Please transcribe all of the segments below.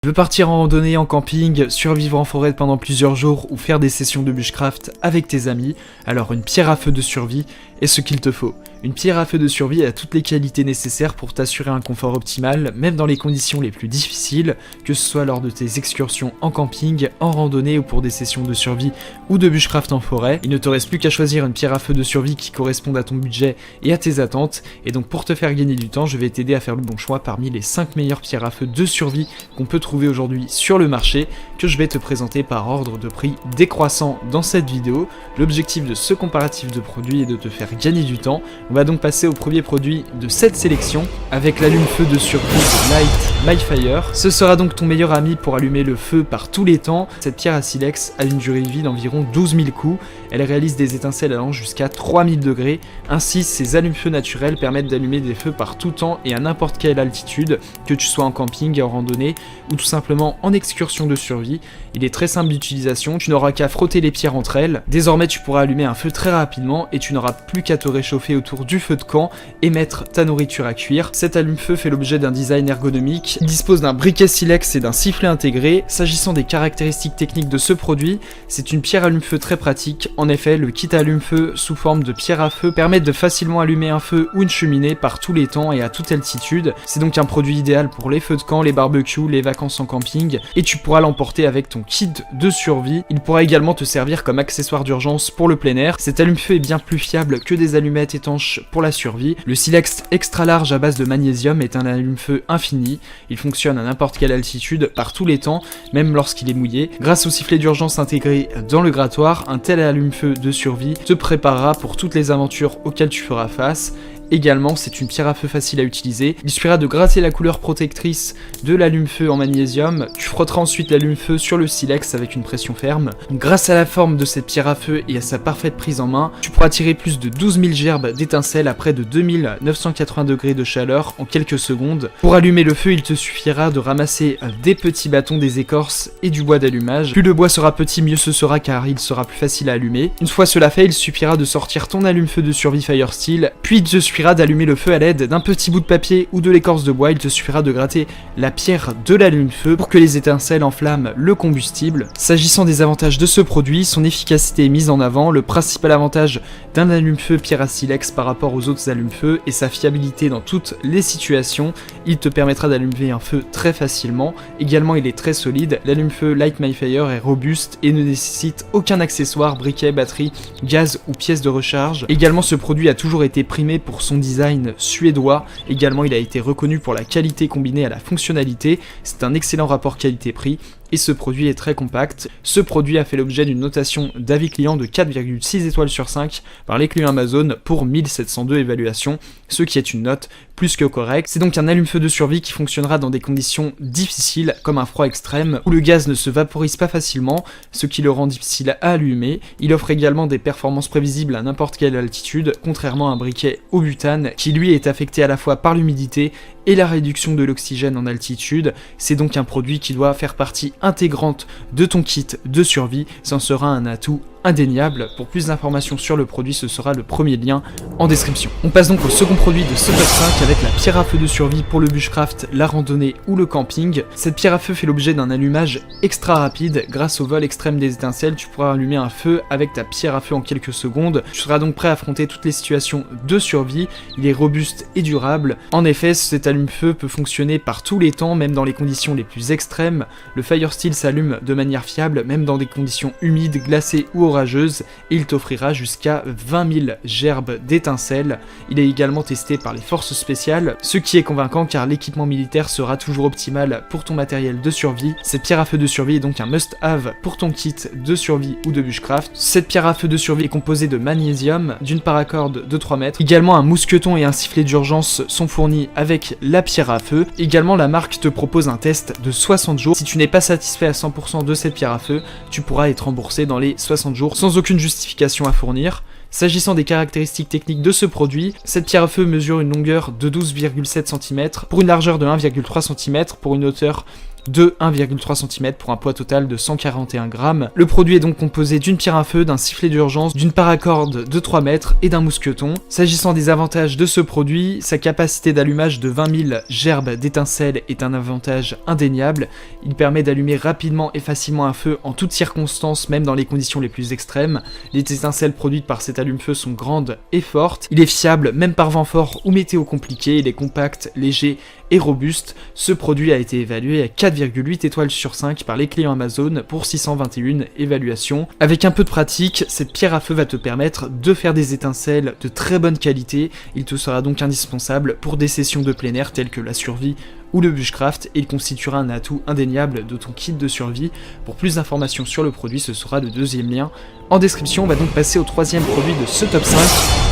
Tu veux partir en randonnée, en camping, survivre en forêt pendant plusieurs jours ou faire des sessions de bushcraft avec tes amis, alors une pierre à feu de survie est ce qu'il te faut. Une pierre à feu de survie a toutes les qualités nécessaires pour t'assurer un confort optimal, même dans les conditions les plus difficiles, que ce soit lors de tes excursions en camping, en randonnée ou pour des sessions de survie ou de bushcraft en forêt. Il ne te reste plus qu'à choisir une pierre à feu de survie qui corresponde à ton budget et à tes attentes, et donc pour te faire gagner du temps, je vais t'aider à faire le bon choix parmi les 5 meilleures pierres à feu de survie qu'on peut trouver aujourd'hui sur le marché, que je vais te présenter par ordre de prix décroissant dans cette vidéo. L'objectif de ce comparatif de produits est de te faire gagner du temps. On va donc passer au premier produit de cette sélection avec l'allume-feu de survie de Light My Fire. Ce sera donc ton meilleur ami pour allumer le feu par tous les temps. Cette pierre à silex a une durée de vie d'environ 12 000 coups. Elle réalise des étincelles allant jusqu'à 3000 degrés. Ainsi, ces allume-feux naturels permettent d'allumer des feux par tout temps et à n'importe quelle altitude, que tu sois en camping, en randonnée ou tout simplement en excursion de survie. Il est très simple d'utilisation, tu n'auras qu'à frotter les pierres entre elles. Désormais, tu pourras allumer un feu très rapidement et tu n'auras plus qu'à te réchauffer autour du feu de camp et mettre ta nourriture à cuire. Cet allume-feu fait l'objet d'un design ergonomique, il dispose d'un briquet silex et d'un sifflet intégré. S'agissant des caractéristiques techniques de ce produit, c'est une pierre allume-feu très pratique. En effet, le kit allume-feu sous forme de pierre à feu permet de facilement allumer un feu ou une cheminée par tous les temps et à toute altitude. C'est donc un produit idéal pour les feux de camp, les barbecues, les vacances en camping, et tu pourras l'emporter avec ton kit de survie. Il pourra également te servir comme accessoire d'urgence pour le plein air. Cet allume-feu est bien plus fiable que des allumettes étanches pour la survie. Le silex extra large à base de magnésium est un allume-feu infini. Il fonctionne à n'importe quelle altitude, par tous les temps, même lorsqu'il est mouillé. Grâce au sifflet d'urgence intégré dans le grattoir, un tel allume-feu de survie te préparera pour toutes les aventures auxquelles tu feras face. Également, c'est une pierre à feu facile à utiliser. Il suffira de gratter la couleur protectrice de l'allume-feu en magnésium. Tu frotteras ensuite l'allume-feu sur le silex avec une pression ferme. Grâce à la forme de cette pierre à feu et à sa parfaite prise en main, tu pourras tirer plus de 12 000 gerbes d'étincelles à près de 2980 degrés de chaleur en quelques secondes. Pour allumer le feu, il te suffira de ramasser des petits bâtons, des écorces et du bois d'allumage. Plus le bois sera petit, mieux ce sera car il sera plus facile à allumer. Une fois cela fait, il suffira de sortir ton allume-feu de survie Firesteel, puis il te suffira d'allumer le feu à l'aide d'un petit bout de papier ou de l'écorce de bois. Il te suffira de gratter la pierre de l'allume-feu pour que les étincelles enflamment le combustible. S'agissant des avantages de ce produit, son efficacité est mise en avant. Le principal avantage d'un allume-feu pierre à silex par rapport aux autres allume-feu est sa fiabilité dans toutes les situations. Il te permettra d'allumer un feu très facilement. Également, il est très solide. L'allume-feu Light My Fire est robuste et ne nécessite aucun accessoire, briquet, batterie, gaz ou pièce de recharge. Également, ce produit a toujours été primé pour son design suédois. Également, il a été reconnu pour la qualité combinée à la fonctionnalité. C'est un excellent rapport qualité-prix. Et ce produit est très compact. Ce produit a fait l'objet d'une notation d'avis client de 4,6 étoiles sur 5 par les clients Amazon pour 1702 évaluations, ce qui est une note plus que correcte. C'est donc un allume-feu de survie qui fonctionnera dans des conditions difficiles comme un froid extrême où le gaz ne se vaporise pas facilement, ce qui le rend difficile à allumer. Il offre également des performances prévisibles à n'importe quelle altitude, contrairement à un briquet au butane qui lui est affecté à la fois par l'humidité et la réduction de l'oxygène en altitude. C'est donc un produit qui doit faire partie intégrante de ton kit de survie. Ça en sera un atout indéniable. Pour plus d'informations sur le produit, ce sera le premier lien en description. On passe donc au second produit de ce top 5 avec la pierre à feu de survie pour le bushcraft, la randonnée ou le camping. Cette pierre à feu fait l'objet d'un allumage extra rapide. Grâce au vol extrême des étincelles, tu pourras allumer un feu avec ta pierre à feu en quelques secondes. Tu seras donc prêt à affronter toutes les situations de survie. Il est robuste et durable. En effet, cet allume-feu peut fonctionner par tous les temps, même dans les conditions les plus extrêmes. Le Firesteel s'allume de manière fiable, même dans des conditions humides, glacées ou orageuse, et il t'offrira jusqu'à 20 000 gerbes d'étincelles. Il est également testé par les forces spéciales, ce qui est convaincant car l'équipement militaire sera toujours optimal pour ton matériel de survie. Cette pierre à feu de survie est donc un must-have pour ton kit de survie ou de bushcraft. Cette pierre à feu de survie est composée de magnésium, d'une paracorde de 3 mètres. Également un mousqueton et un sifflet d'urgence sont fournis avec la pierre à feu. Également, la marque te propose un test de 60 jours. Si tu n'es pas satisfait à 100% de cette pierre à feu, tu pourras être remboursé dans les 60 jours sans aucune justification à fournir. S'agissant des caractéristiques techniques de ce produit, cette pierre à feu mesure une longueur de 12,7 cm pour une largeur de 1,3 cm pour une hauteur de 1,3 cm pour un poids total de 141 grammes. Le produit est donc composé d'une pierre à feu, d'un sifflet d'urgence, d'une paracorde de 3 mètres et d'un mousqueton. S'agissant des avantages de ce produit, sa capacité d'allumage de 20 000 gerbes d'étincelles est un avantage indéniable. Il permet d'allumer rapidement et facilement un feu en toutes circonstances, même dans les conditions les plus extrêmes. Les étincelles produites par cet allume-feu sont grandes et fortes. Il est fiable même par vent fort ou météo compliqué. Il est compact, léger et robuste. Ce produit a été évalué à 4,8 étoiles sur 5 par les clients Amazon pour 621 évaluations. Avec un peu de pratique, cette pierre à feu va te permettre de faire des étincelles de très bonne qualité. Il te sera donc indispensable pour des sessions de plein air telles que la survie ou le bushcraft, et il constituera un atout indéniable de ton kit de survie. Pour plus d'informations sur le produit, ce sera le deuxième lien en description. On va donc passer au troisième produit de ce top 5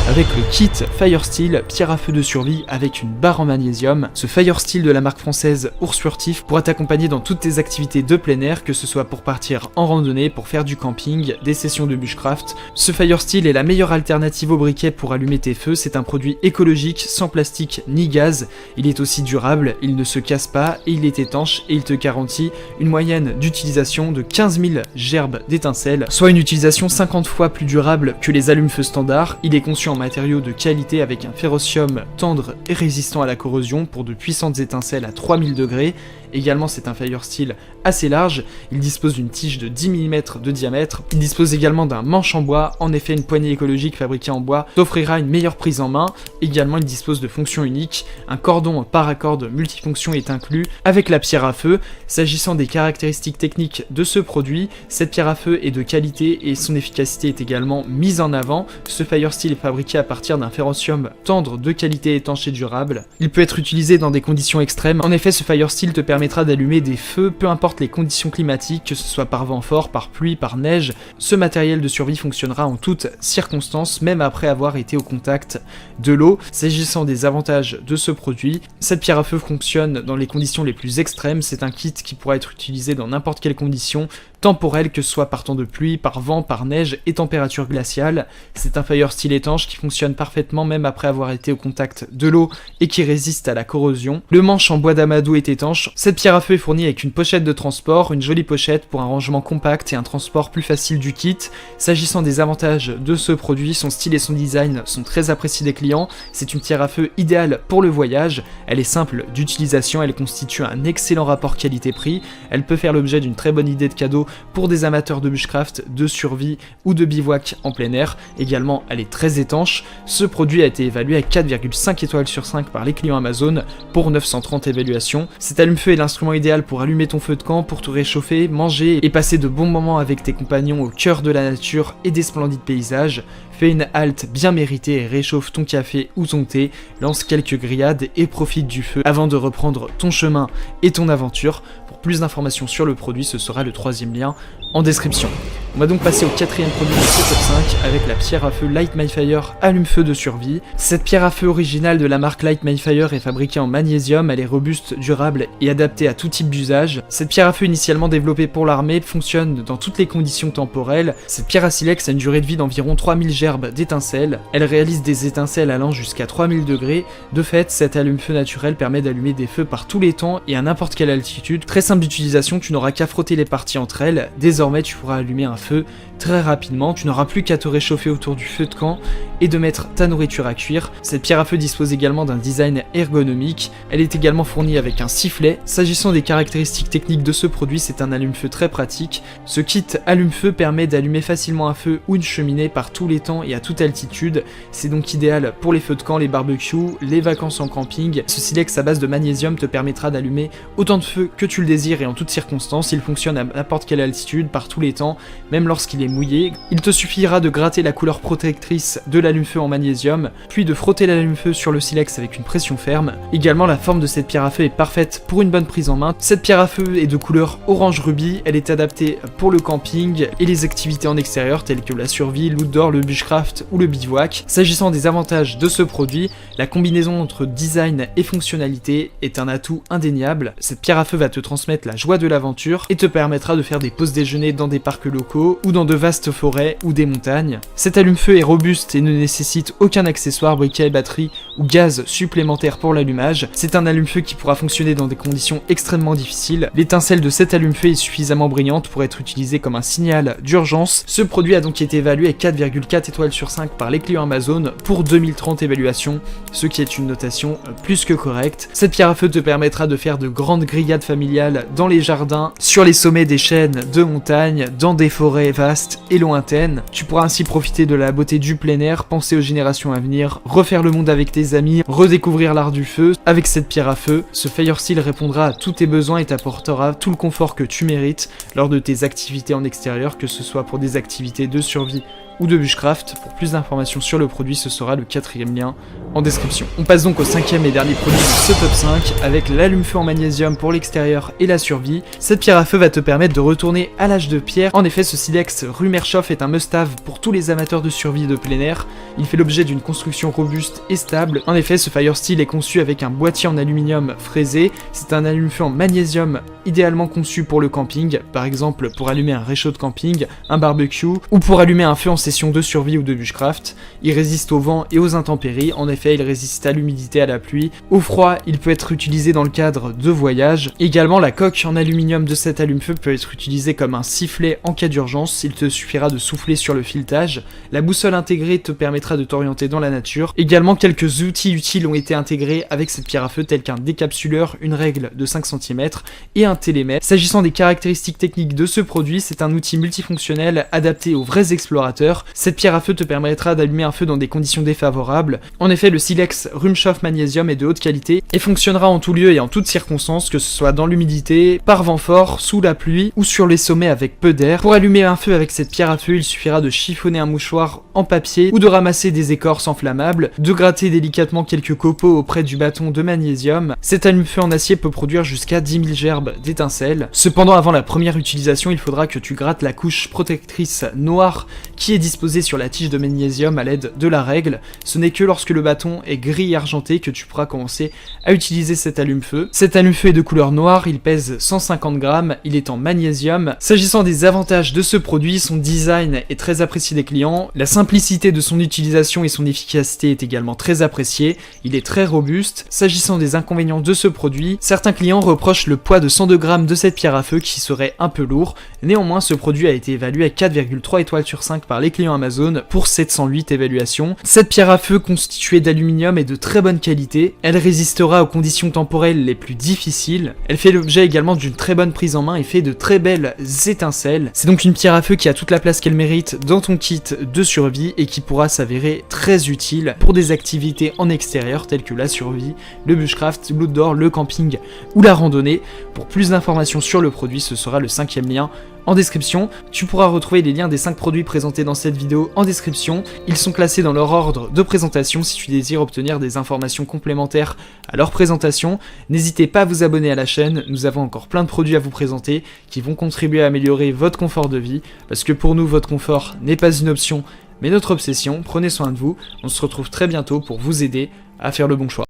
avec le kit Firesteel, pierre à feu de survie avec une barre en magnésium. Ce Firesteel de la marque française Ours Furtif pourra t'accompagner dans toutes tes activités de plein air, que ce soit pour partir en randonnée, pour faire du camping, des sessions de bushcraft. Ce Firesteel est la meilleure alternative au briquet pour allumer tes feux. C'est un produit écologique, sans plastique ni gaz. Il est aussi durable, il ne se casse pas et il est étanche, et il te garantit une moyenne d'utilisation de 15 000 gerbes d'étincelles, soit une utilisation 50 fois plus durable que les allumes-feu standards. Il est conçu en matériaux de qualité avec un ferrocium tendre et résistant à la corrosion pour de puissantes étincelles à 3000 degrés. Également, c'est un Firesteel assez large, il dispose d'une tige de 10 mm de diamètre, il dispose également d'un manche en bois. En effet, une poignée écologique fabriquée en bois t'offrira une meilleure prise en main. Également, il dispose de fonctions uniques, un cordon paracorde multifonction est inclus avec la pierre à feu. S'agissant des caractéristiques techniques de ce produit, cette pierre à feu est de qualité et son efficacité est également mise en avant. Ce Firesteel est fabriqué à partir d'un ferrocium tendre de qualité étanche et durable. Il peut être utilisé dans des conditions extrêmes. En effet, ce Firesteel te permettra d'allumer des feux, peu importe les conditions climatiques, que ce soit par vent fort, par pluie, par neige. Ce matériel de survie fonctionnera en toutes circonstances, même après avoir été au contact de l'eau. S'agissant des avantages de ce produit, cette pierre à feu fonctionne dans les conditions les plus extrêmes. C'est un kit qui pourra être utilisé dans n'importe quelle condition temporelle, que ce soit par temps de pluie, par vent, par neige et température glaciale. C'est un Firesteel étanche qui fonctionne parfaitement même après avoir été au contact de l'eau et qui résiste à la corrosion. Le manche en bois d'amadou est étanche. Cette pierre à feu est fournie avec une pochette de transport, une jolie pochette pour un rangement compact et un transport plus facile du kit. S'agissant des avantages de ce produit, son style et son design sont très appréciés des clients. C'est une pierre à feu idéale pour le voyage. Elle est simple d'utilisation, elle constitue un excellent rapport qualité-prix. Elle peut faire l'objet d'une très bonne idée de cadeau pour des amateurs de bushcraft, de survie ou de bivouac en plein air. Également, elle est très étanche. Ce produit a été évalué à 4,5 étoiles sur 5 par les clients Amazon pour 930 évaluations. Cet allume-feu est l'instrument idéal pour allumer ton feu de camp, pour te réchauffer, manger et passer de bons moments avec tes compagnons au cœur de la nature et des splendides paysages. Fais une halte bien méritée et réchauffe ton café ou ton thé, lance quelques grillades et profite du feu avant de reprendre ton chemin et ton aventure. Pour plus d'informations sur le produit, ce sera le troisième lien en description. On va donc passer au quatrième produit de ce top 5 avec la pierre à feu Light My Fire allume-feu de survie. Cette pierre à feu originale de la marque Light My Fire est fabriquée en magnésium, elle est robuste, durable et adaptée à tout type d'usage. Cette pierre à feu initialement développée pour l'armée fonctionne dans toutes les conditions temporelles. Cette pierre à silex a une durée de vie d'environ 3000 gerbes d'étincelles. Elle réalise des étincelles allant jusqu'à 3000 degrés. De fait, cet allume-feu naturel permet d'allumer des feux par tous les temps et à n'importe quelle altitude. Très simple d'utilisation, tu n'auras qu'à frotter les parties entre elles. Désormais, tu pourras allumer un feu très rapidement, tu n'auras plus qu'à te réchauffer autour du feu de camp et de mettre ta nourriture à cuire. Cette pierre à feu dispose également d'un design ergonomique, elle est également fournie avec un sifflet. S'agissant des caractéristiques techniques de ce produit, c'est un allume-feu très pratique. Ce kit allume-feu permet d'allumer facilement un feu ou une cheminée par tous les temps et à toute altitude. C'est donc idéal pour les feux de camp, les barbecues, les vacances en camping. Ce silex à base de magnésium te permettra d'allumer autant de feu que tu le désires et en toutes circonstances. Il fonctionne à n'importe quelle altitude, par tous les temps, même lorsqu'il est mouillé. Il te suffira de gratter la couleur protectrice de l'allume-feu en magnésium, puis de frotter l'allume-feu sur le silex avec une pression ferme. Également, la forme de cette pierre à feu est parfaite pour une bonne prise en main. Cette pierre à feu est de couleur orange rubis, elle est adaptée pour le camping et les activités en extérieur telles que la survie, l'outdoor, le bushcraft ou le bivouac. S'agissant des avantages de ce produit, la combinaison entre design et fonctionnalité est un atout indéniable. Cette pierre à feu va te transmettre la joie de l'aventure et te permettra de faire des pauses déjeuner dans des parcs locaux ou dans de vastes forêts ou des montagnes. Cet allume-feu est robuste et ne nécessite aucun accessoire, briquet, batterie ou gaz supplémentaire pour l'allumage. C'est un allume-feu qui pourra fonctionner dans des conditions extrêmement difficiles. L'étincelle de cet allume-feu est suffisamment brillante pour être utilisée comme un signal d'urgence. Ce produit a donc été évalué à 4,4 étoiles sur 5 par les clients Amazon pour 2030 évaluations, ce qui est une notation plus que correcte. Cette pierre à feu te permettra de faire de grandes grillades familiales dans les jardins, sur les sommets des chaînes de montagnes, dans des forêts vastes et lointaines. Tu pourras ainsi profiter de la beauté du plein air, penser aux générations à venir, refaire le monde avec tes amis, redécouvrir l'art du feu. Avec cette pierre à feu, ce Firesteel répondra à tous tes besoins et t'apportera tout le confort que tu mérites lors de tes activités en extérieur, que ce soit pour des activités de survie ou de bushcraft. Pour plus d'informations sur le produit, ce sera le 4e lien en description. On passe donc au 5e et dernier produit de ce top 5 avec l'allume-feu en magnésium pour l'extérieur et la survie. Cette pierre à feu va te permettre de retourner à l'âge de pierre. En effet, ce silex Rumershoff est un must-have pour tous les amateurs de survie de plein air. Il fait l'objet d'une construction robuste et stable. En effet, ce Firesteel est conçu avec un boîtier en aluminium fraisé. C'est un allume-feu en magnésium idéalement conçu pour le camping, par exemple pour allumer un réchaud de camping, un barbecue ou pour allumer un feu en session de survie ou de bushcraft. Il résiste au vent et aux intempéries. En effet, il résiste à l'humidité, à la pluie. Au froid, il peut être utilisé dans le cadre de voyages. Également, la coque en aluminium de cet allume-feu peut être utilisée comme un sifflet en cas d'urgence. Il te suffira de souffler sur le filetage. La boussole intégrée te permettra de t'orienter dans la nature. Également, quelques outils utiles ont été intégrés avec cette pierre à feu, tels qu'un décapsuleur, une règle de 5 cm et un télémètre. S'agissant des caractéristiques techniques de ce produit, c'est un outil multifonctionnel adapté aux vrais explorateurs. Cette pierre à feu te permettra d'allumer un feu dans des conditions défavorables. En effet, le silex Rumershoff Magnésium est de haute qualité et fonctionnera en tout lieu et en toutes circonstances, que ce soit dans l'humidité, par vent fort, sous la pluie ou sur les sommets avec peu d'air. Pour allumer un feu avec cette pierre à feu, il suffira de chiffonner un mouchoir en papier ou de ramasser des écorces enflammables, de gratter délicatement quelques copeaux auprès du bâton de magnésium. Cet allume-feu en acier peut produire jusqu'à 10 000 gerbes d'étincelles. Cependant, avant la première utilisation, il faudra que tu grattes la couche protectrice noire qui est disposée sur la tige de magnésium à l'aide de la règle. Ce n'est que lorsque le bâton est gris argenté que tu pourras commencer à utiliser cet allume-feu. Cet allume-feu est de couleur noire, il pèse 150 grammes, il est en magnésium. S'agissant des avantages de ce produit, son design est très apprécié des clients, la simplicité de son utilisation et son efficacité est également très appréciée, il est très robuste. S'agissant des inconvénients de ce produit, certains clients reprochent le poids de 102 grammes de cette pierre à feu qui serait un peu lourd. Néanmoins, ce produit a été évalué à 4,3 étoiles sur 5 par les clients Amazon pour 708 évaluations. Cette pierre à feu constituée d'aluminium est de très bonne qualité, elle résistera aux conditions temporelles les plus difficiles, elle fait l'objet également d'une très bonne prise en main et fait de très belles étincelles. C'est donc une pierre à feu qui a toute la place qu'elle mérite dans ton kit de survie et qui pourra s'avérer très utile pour des activités en extérieur telles que la survie, le bushcraft, l'outdoor, le camping ou la randonnée. Pour plus d'informations sur le produit, ce sera le 5e lien en description. Tu pourras retrouver les liens des 5 produits présentés dans cette vidéo en description. Ils sont classés dans leur ordre de présentation si tu désires obtenir des informations complémentaires à leur présentation. N'hésitez pas à vous abonner à la chaîne, nous avons encore plein de produits à vous présenter qui vont contribuer à améliorer votre confort de vie, parce que pour nous, votre confort n'est pas une option, mais notre obsession. Prenez soin de vous, on se retrouve très bientôt pour vous aider à faire le bon choix.